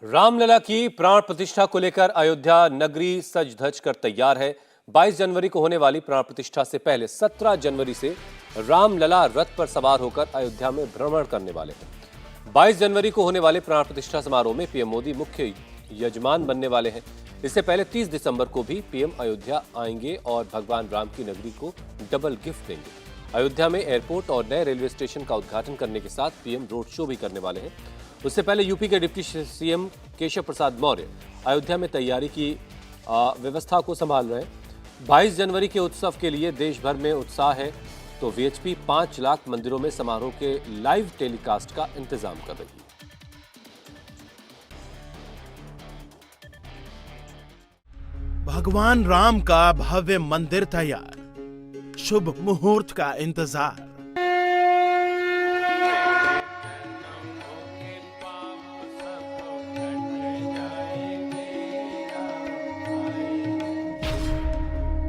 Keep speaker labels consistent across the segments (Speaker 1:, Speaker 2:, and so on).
Speaker 1: रामलला की प्राण प्रतिष्ठा को लेकर अयोध्या नगरी सज धज कर तैयार है। 22 जनवरी को होने वाली प्राण प्रतिष्ठा से पहले 17 जनवरी से रामलला रथ पर सवार होकर अयोध्या में भ्रमण करने वाले हैं। 22 जनवरी को होने वाले प्राण प्रतिष्ठा समारोह में पीएम मोदी मुख्य यजमान बनने वाले हैं। इससे पहले 30 दिसंबर को भी पीएम अयोध्या आएंगे और भगवान राम की नगरी को डबल गिफ्ट देंगे। अयोध्या में एयरपोर्ट और नए रेलवे स्टेशन का उद्घाटन करने के साथ पीएम रोड शो भी करने वाले हैं। उससे पहले यूपी के डिप्टी सीएम केशव प्रसाद मौर्य अयोध्या में तैयारी की व्यवस्था को संभाल रहे हैं। 22 जनवरी के उत्सव के लिए देश भर में उत्साह है, तो वीएचपी 5 लाख मंदिरों में समारोह के लाइव टेलीकास्ट का इंतजाम कर रही है।
Speaker 2: भगवान राम का भव्य मंदिर तैयार, शुभ मुहूर्त का इंतजार।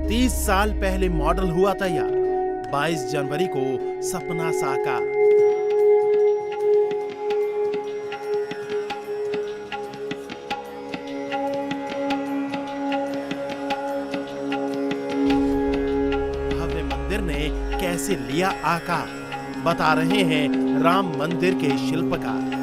Speaker 2: तीस साल पहले मॉडल हुआ तैयार, 22 जनवरी को सपना साकार। भव्य मंदिर ने कैसे लिया आकार, बता रहे हैं राम मंदिर के शिल्पकार।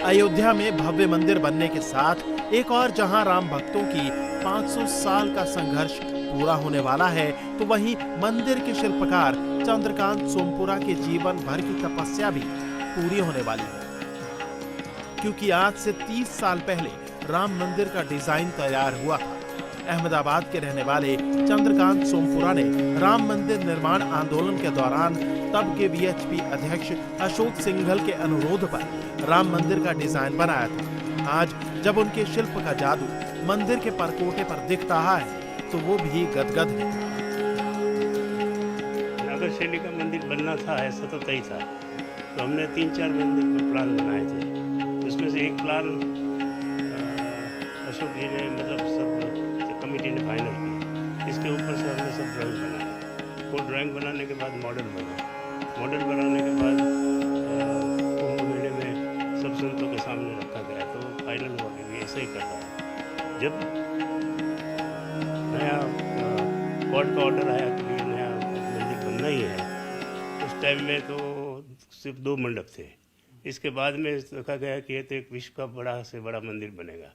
Speaker 2: अयोध्या में भव्य मंदिर बनने के साथ एक और जहां राम भक्तों की 500 साल का संघर्ष पूरा होने वाला है, तो वहीं मंदिर के शिल्पकार चंद्रकांत सोमपुरा के जीवन भर की तपस्या भी पूरी होने वाली है। क्योंकि आज से 30 साल पहले राम मंदिर का डिजाइन तैयार हुआ था। अहमदाबाद के रहने वाले चंद्रकांत सोमपुरा ने राम मंदिर निर्माण आंदोलन के दौरान तब के वीएचपी अध्यक्ष अशोक सिंघल के अनुरोध पर राम मंदिर का डिजाइन बनाया था। आज जब उनके शिल्प का जादू मंदिर के परकोटे पर दिख रहा है, तो वो भी गदगद है।
Speaker 3: नगर शैली का मंदिर बनना था, ऐसा तो तय था। तो हमने 3-4 मंदिर के प्लान बनाए थे। उसमें से एक प्लान अशोक जी ने सब कमेटी ने फाइनल किया। इसके ऊपर से हमने सब ड्राइंग बनाया। वो ड्राइंग बनाने के बाद मॉडल बना। मॉडल बनाने के बाद कुंभ मेले में सब संतों के सामने रखा गया। तो फाइनल हुआ कि ऐसा ही करना है। जब नया कोर्ट का ऑर्डर आया कि ये नया मंदिर बनना ही है, उस टाइम में तो सिर्फ 2 मंडप थे। इसके बाद में देखा गया कि ये तो एक विश्व का बड़ा से बड़ा मंदिर बनेगा।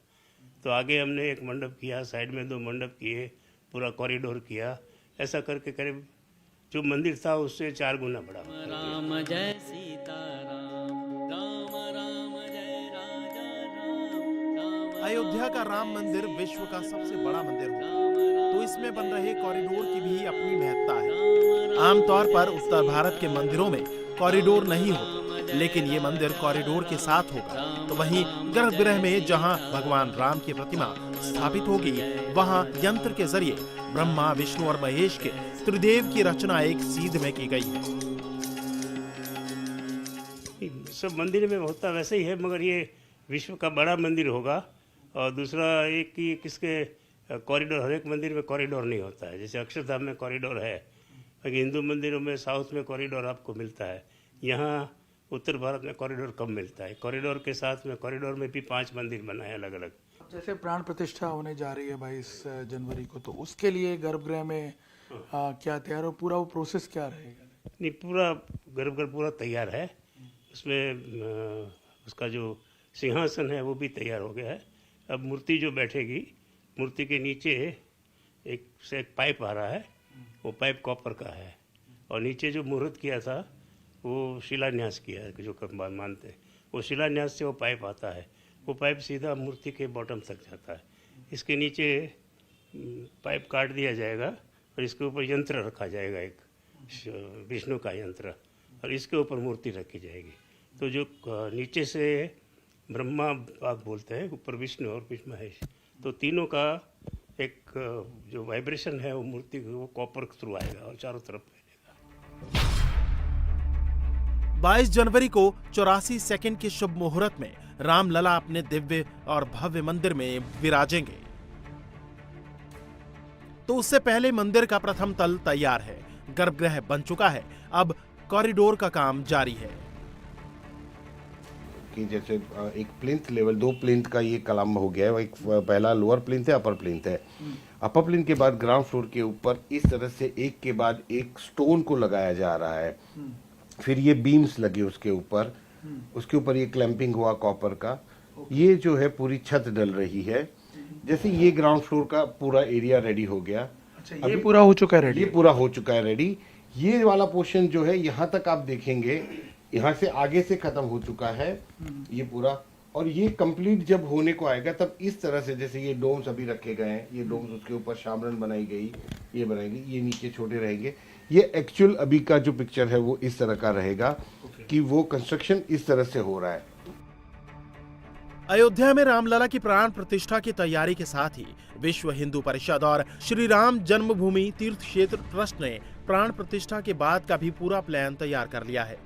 Speaker 3: तो आगे हमने एक मंडप किया, साइड में 2 मंडप किए, पूरा कॉरिडोर किया। ऐसा करके करीब जो मंदिर था उससे 4 गुना बड़ा।
Speaker 4: राम जय सीता राम, राम राम जय राजा राम।
Speaker 2: अयोध्या का राम मंदिर विश्व का सबसे बड़ा मंदिर होगा, तो इसमें बन रहे कॉरिडोर की भी अपनी महत्ता है। आमतौर पर उत्तर भारत के मंदिरों में कॉरिडोर नहीं होते, लेकिन ये मंदिर कॉरिडोर के साथ होगा। तो वहीं गर्भगृह में जहां भगवान राम की प्रतिमा स्थापित होगी, वहां यंत्र के जरिए ब्रह्मा, विष्णु और महेश के त्रिदेव की रचना एक सीध में की गई है।
Speaker 3: सब मंदिर में होता वैसे ही है, मगर ये विश्व का बड़ा मंदिर होगा। और दूसरा एक कि किसके कॉरिडोर, हर एक मंदिर में कॉरिडोर नहीं होता है। जैसे अक्षरधाम में कॉरिडोर है, बाकी हिंदू मंदिरों में साउथ में कॉरिडोर आपको मिलता है। यहाँ उत्तर भारत में कॉरिडोर कम मिलता है। कॉरिडोर के साथ में कॉरिडोर में भी 5 मंदिर बनाए अलग अलग।
Speaker 5: जैसे प्राण प्रतिष्ठा होने जा रही है 22 जनवरी को, तो उसके लिए गर्भगृह में क्या तैयार हो, पूरा वो प्रोसेस क्या रहेगा?
Speaker 3: नहीं, पूरा गर्भगृह पूरा तैयार है। उसमें उसका जो सिंहासन है वो भी तैयार हो गया है। अब मूर्ति जो बैठेगी, मूर्ति के नीचे एक पाइप आ रहा है। वो पाइप कॉपर का है। और नीचे जो मुहूर्त किया था वो शिलान्यास किया है, जो मानते हैं। वो शिलान्यास से वो पाइप आता है। वो पाइप सीधा मूर्ति के बॉटम तक जाता है। इसके नीचे पाइप काट दिया जाएगा और इसके ऊपर यंत्र रखा जाएगा, एक विष्णु का यंत्र, और इसके ऊपर मूर्ति रखी जाएगी। तो जो नीचे से ब्रह्मा बाग बोलते हैं, ऊपर विष्णु और बीच महेश, तो तीनों का एक जो वाइब्रेशन है वो मूर्ति वो कॉपर के थ्रू आएगा और चारों तरफ फैलेगा।
Speaker 2: 22 जनवरी को 84 सेकंड के शुभ मुहूर्त में रामलला अपने दिव्य और भव्य मंदिर में विराजेंगे। तो उससे पहले मंदिर का प्रथम तल तैयार है, गर्भगृह बन चुका है, अब कॉरिडोर का काम जारी है।
Speaker 6: कि जैसे एक प्लिंथ लेवल, 2 प्लिंथ का ये कलम हो गया है, एक पहला लोअर प्लिंथ है, अपर प्लिंथ है। अपर प्लिंथ के बाद ग्राउंड फ्लोर के ऊपर इस तरह से एक के बाद एक स्टोन को लगाया जा रहा है, फिर ये बीम्स लगे उसके ऊपर ये क्लैंपिंग हुआ कॉपर का, ये जो है पूरी छत डल रही है। जैसे ये ग्राउंड फ्लोर का पूरा एरिया रेडी हो गया।
Speaker 5: अच्छा, ये पूरा हो चुका है रेडी?
Speaker 6: ये पूरा हो चुका है रेडी। ये वाला पोर्शन जो है यहाँ तक आप देखेंगे, यहाँ से आगे से खत्म हो चुका है ये पूरा, और ये कंप्लीट जब होने को आएगा तब इस तरह से, जैसे ये डोम्स अभी रखे गए हैं, ये डोम्स उसके ऊपर शामरन बनाई गई, ये बनाएंगे, ये नीचे छोटे रहेंगे। ये एक्चुअल अभी का जो पिक्चर है वो इस तरह का रहेगा कि वो कंस्ट्रक्शन इस तरह से हो रहा है।
Speaker 2: अयोध्या में रामलला की प्राण प्रतिष्ठा की तैयारी के साथ ही विश्व हिंदू परिषद और श्री राम जन्मभूमि तीर्थ क्षेत्र ट्रस्ट ने प्राण प्रतिष्ठा के बाद का भी पूरा प्लान तैयार कर लिया है।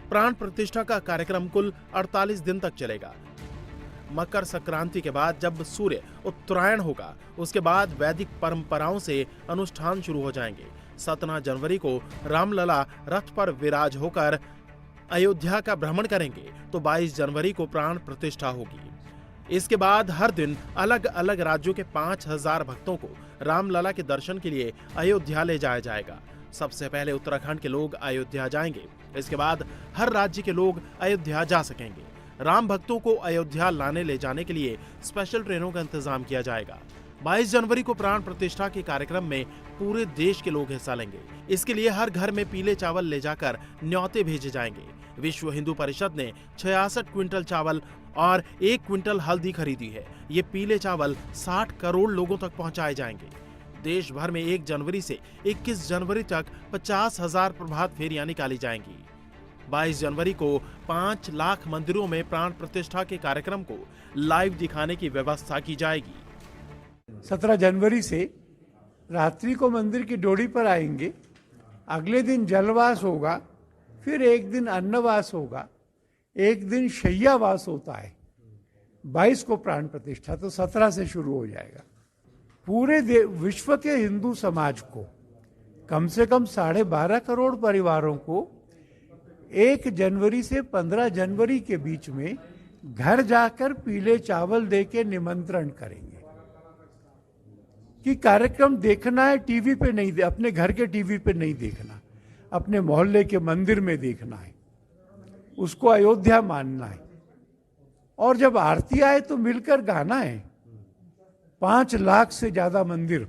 Speaker 2: प्राण प्रतिष्ठा का कार्यक्रम कुल 48 दिन तक चलेगा। मकर संक्रांति के बाद जब सूर्य उत्तरायण होगा, उसके बाद वैदिक परंपराओं से अनुष्ठान शुरू हो जाएंगे। 17 जनवरी को रामलला रथ पर विराज होकर अयोध्या का भ्रमण करेंगे, तो 22 जनवरी को प्राण प्रतिष्ठा होगी। इसके बाद हर दिन अलग अलग राज्यों के 5000 भक्तों को रामलला के दर्शन के लिए अयोध्या ले जाया जाएगा। सबसे पहले उत्तराखंड के लोग अयोध्या जाएंगे, इसके बाद हर राज्य के लोग अयोध्या जा सकेंगे। राम भक्तों को अयोध्या लाने ले जाने के लिए स्पेशल ट्रेनों का इंतजाम किया जाएगा। 22 जनवरी को प्राण प्रतिष्ठा के कार्यक्रम में पूरे देश के लोग हिस्सा लेंगे। इसके लिए हर घर में पीले चावल ले जाकर न्योते भेजे जाएंगे। विश्व हिंदू परिषद ने 66 क्विंटल चावल और 1 क्विंटल हल्दी खरीदी है। ये पीले चावल 60 करोड़ लोगों तक पहुंचाए जाएंगे। देश भर में 1 जनवरी से 21 जनवरी तक 50,000 प्रभात फेरियां निकाली जाएंगी। 22 जनवरी को 5 लाख मंदिरों में प्राण प्रतिष्ठा के कार्यक्रम को लाइव दिखाने की व्यवस्था की जाएगी।
Speaker 7: 17 जनवरी से रात्रि को मंदिर की डोली पर आएंगे, अगले दिन जलवास होगा, फिर एक दिन अन्नवास होगा, एक दिन शय्यावास होता है। 22 को प्राण प्रतिष्ठा, तो 17 से शुरू हो जाएगा। पूरे विश्व के हिंदू समाज को, कम से कम 12.5 करोड़ परिवारों को 1 जनवरी से 15 जनवरी के बीच में घर जाकर पीले चावल देके निमंत्रण करेंगे कि कार्यक्रम देखना है, टीवी पे नहीं, अपने घर के टीवी पे नहीं देखना, अपने मोहल्ले के मंदिर में देखना है, उसको अयोध्या मानना है। और जब आरती आए तो मिलकर गाना है। 5 लाख से ज्यादा मंदिर,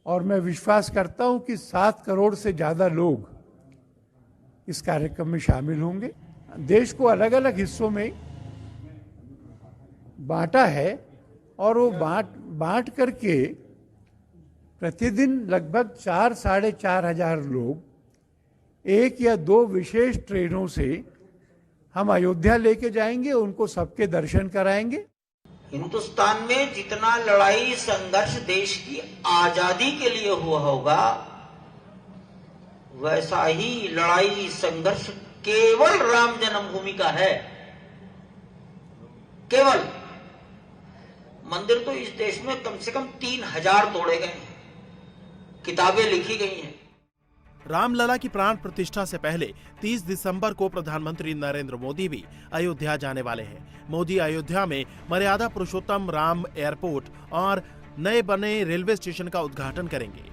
Speaker 7: और मैं विश्वास करता हूं कि 7 करोड़ से ज्यादा लोग इस कार्यक्रम में शामिल होंगे। देश को अलग अलग हिस्सों में बांटा है और वो बांट करके प्रतिदिन लगभग 4-4.5 हजार लोग 1 या 2 विशेष ट्रेनों से हम अयोध्या लेके जाएंगे, उनको सबके दर्शन कराएंगे।
Speaker 8: हिंदुस्तान में जितना लड़ाई संघर्ष देश की आजादी के लिए हुआ होगा, वैसा ही लड़ाई संघर्ष केवल राम जन्मभूमि का है। केवल मंदिर तो इस देश में कम से कम 3000 तोड़े गए हैं, किताबें लिखी गई हैं।
Speaker 2: रामलला की प्राण प्रतिष्ठा से पहले 30 दिसंबर को प्रधानमंत्री नरेंद्र मोदी भी अयोध्या जाने वाले हैं। मोदी अयोध्या में मर्यादा पुरुषोत्तम राम एयरपोर्ट और नए बने रेलवे स्टेशन का उद्घाटन करेंगे।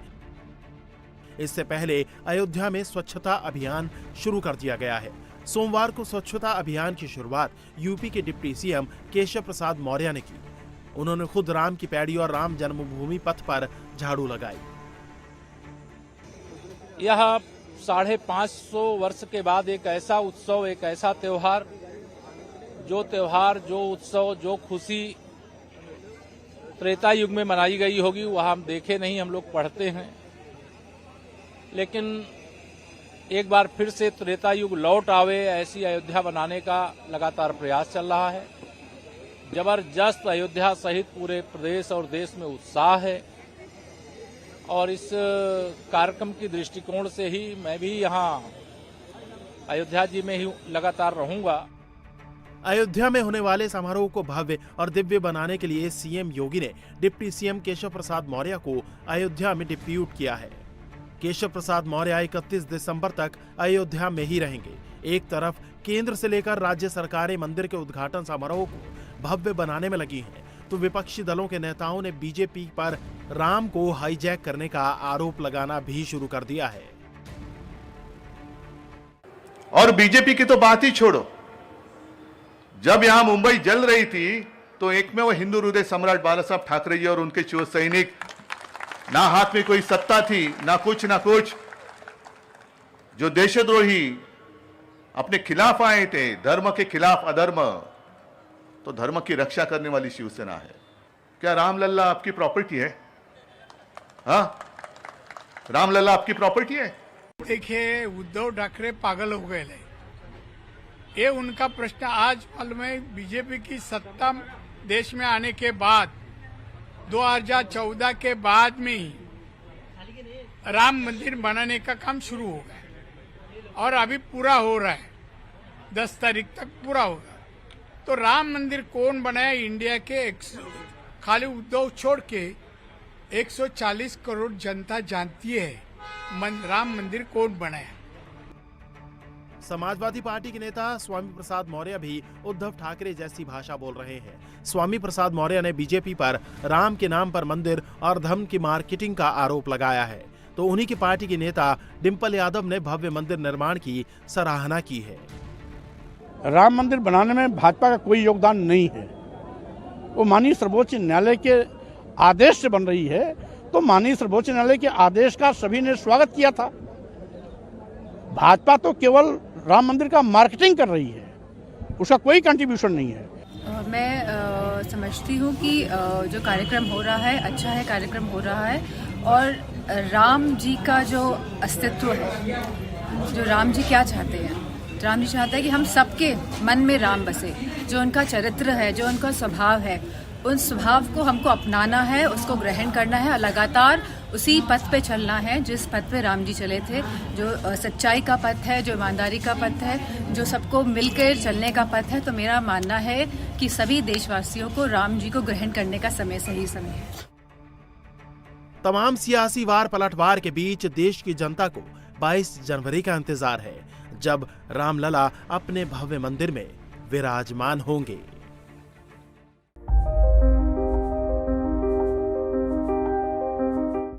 Speaker 2: इससे पहले अयोध्या में स्वच्छता अभियान शुरू कर दिया गया है। सोमवार को स्वच्छता अभियान की शुरुआत यूपी के डिप्टी सीएम केशव प्रसाद मौर्य ने की। उन्होंने खुद राम की पैड़ी और राम जन्मभूमि पथ पर झाड़ू लगाई।
Speaker 9: यह 550 वर्ष के बाद एक ऐसा उत्सव, एक ऐसा त्योहार, जो उत्सव, जो खुशी त्रेता युग में मनाई गई होगी, वह हम देखे नहीं, हम लोग पढ़ते हैं। लेकिन एक बार फिर से त्रेता युग लौट आवे, ऐसी अयोध्या बनाने का लगातार प्रयास चल रहा है। जबरदस्त अयोध्या सहित पूरे प्रदेश और देश में उत्साह है और इस कार्यक्रम की दृष्टिकोण से ही मैं भी यहाँ अयोध्या जी में ही लगातार रहूंगा।
Speaker 2: अयोध्या में होने वाले समारोह को भव्य और दिव्य बनाने के लिए सीएम योगी ने डिप्टी सीएम केशव प्रसाद मौर्य को अयोध्या में डिप्यूट किया है। केशव प्रसाद मौर्य 31 दिसंबर तक अयोध्या में ही रहेंगे। एक तरफ केंद्र से लेकर राज्य सरकारें मंदिर के उद्घाटन समारोह को भव्य बनाने में लगी हैं, तो विपक्षी दलों के नेताओं ने बीजेपी पर राम को हाईजैक करने का आरोप लगाना भी शुरू कर दिया है।
Speaker 10: और बीजेपी की तो बात ही छोड़ो, जब यहां मुंबई जल रही थी तो एक में वो हिंदू हृदय सम्राट बाला साहब ठाकरे जी और उनके शिव सैनिक, ना हाथ में कोई सत्ता थी ना कुछ, जो देशद्रोही अपने खिलाफ आए थे, धर्म के खिलाफ अधर्म, तो धर्म की रक्षा करने वाली शिवसेना है। क्या रामलला आपकी प्रॉपर्टी है? हाँ, रामलला आपकी प्रॉपर्टी है?
Speaker 7: देखिए, उद्धव ठाकरे पागल हो गए हैं। ये उनका प्रश्न आज मालूम है। बीजेपी की सत्ता देश में आने के बाद 2014 के बाद में ही राम मंदिर बनाने का काम शुरू हो गया और अभी पूरा हो रहा है, 10 तारीख तक पूरा होगा। तो राम मंदिर कौन बनाया? इंडिया के खाली उद्धव छोड़ के 140 करोड़ जनता जानती है राम मंदिर कौन बनाया।
Speaker 2: समाजवादी पार्टी के नेता स्वामी प्रसाद मौर्य भी उद्धव ठाकरे जैसी भाषा बोल रहे हैं। स्वामी प्रसाद मौर्य ने बीजेपी पर राम के नाम पर मंदिर और धर्म की मार्केटिंग का आरोप लगाया है, तो उन्हीं की पार्टी की नेता डिंपल यादव ने भव्य मंदिर निर्माण की सराहना की है।
Speaker 11: राम मंदिर बनाने में भाजपा का कोई योगदान नहीं है। वो माननीय सर्वोच्च न्यायालय के आदेश से बन रही है, तो माननीय सर्वोच्च न्यायालय के आदेश का सभी ने स्वागत किया था। भाजपा तो केवल राम मंदिर का मार्केटिंग कर रही है, उसका कोई कंट्रीब्यूशन नहीं है।
Speaker 12: मैं समझती हूँ कि जो कार्यक्रम हो रहा है अच्छा है, कार्यक्रम हो रहा है और राम जी का जो अस्तित्व है, जो राम जी क्या चाहते हैं, राम जी चाहते हैं कि हम सबके मन में राम बसे। जो उनका चरित्र है, जो उनका स्वभाव है, उन स्वभाव को हमको अपनाना है, उसको ग्रहण करना है और लगातार उसी पथ पे चलना है जिस पथ पे राम जी चले थे। जो सच्चाई का पथ है, जो ईमानदारी का पथ है, जो सबको मिलकर चलने का पथ है। तो मेरा मानना है कि सभी देशवासियों को राम जी को ग्रहण करने का समय सही समय है।
Speaker 2: तमाम सियासी वार पलटवार के बीच देश की जनता को 22 जनवरी का इंतजार है, जब रामलला अपने भव्य मंदिर में विराजमान होंगे।